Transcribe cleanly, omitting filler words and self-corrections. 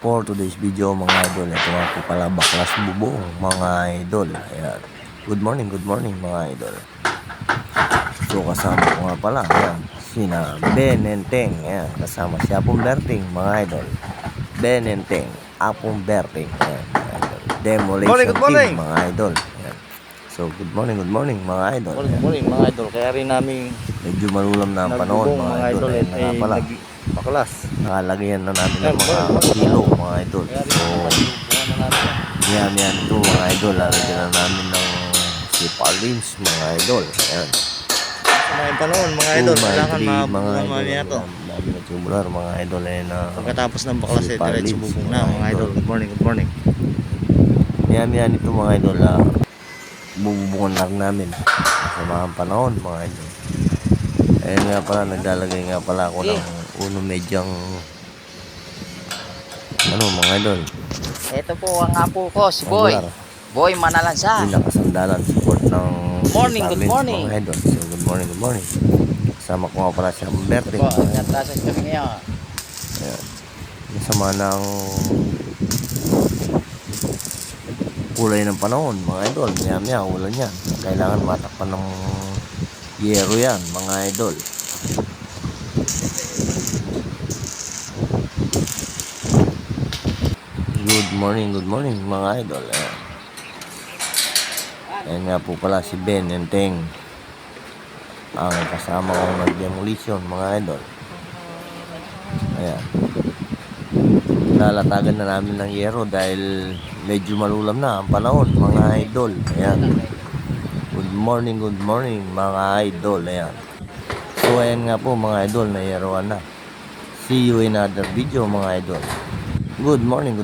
For today's video mga idol, ito nga po pala baklas bubong mga idol. Ayan. Good morning mga idol. So kasama ko nga pala, ayan, sina Ben and Teng. Ayan, kasama si Apong Berting mga idol. Ben and Teng, Apong Berting. Ayan, mga idol. Demolition morning. Team mga idol. Ayan. So good morning mga idol. Good morning mga idol. Kaya rin namin Medyo malulam na ang panahon mga idol. Ayan na nga pala. Baklas. Nakalagyan na namin ng mga kilo mga idol. So yan ito mga idol. Lalagyan na namin ng sipalins mga idol. Ayan. Sa mga panahon mga idol, kailangan mabubuhan niya ito. Dami na tumular mga idol. Pagkatapos ng baklas eh, diretso bubong na mga idol. Good morning. Yan ito mga idol. Bububungan lang namin sa mga panahon mga idol. Ayan nga pala, naglalagay nga pala ako ng uno medyang mga idol. Ito po ang apo ko, si Boy. Boy Manalansa. Pinakasandalan support ng Good morning. mga idol. So good morning. Kasama ko nga pala si Humberto. Po, nagtatasas kami ngayon. Ayan. Masama ng kulay ng panahon mga idol. Maya ulan yan. Kailangan matakpan ng yero yan mga idol. Good morning mga idol. Ayan nga po pala si Ben and Teng, ang kasama kong nag-demolition mga idol. Ayan. Lalatagan na namin ng yero dahil medyo malulam na ang panahon mga idol. Ayan. Good morning mga idol. Ayan. So ayan nga po mga idol, nayeroan na. See you in another video mga idol. Good morning.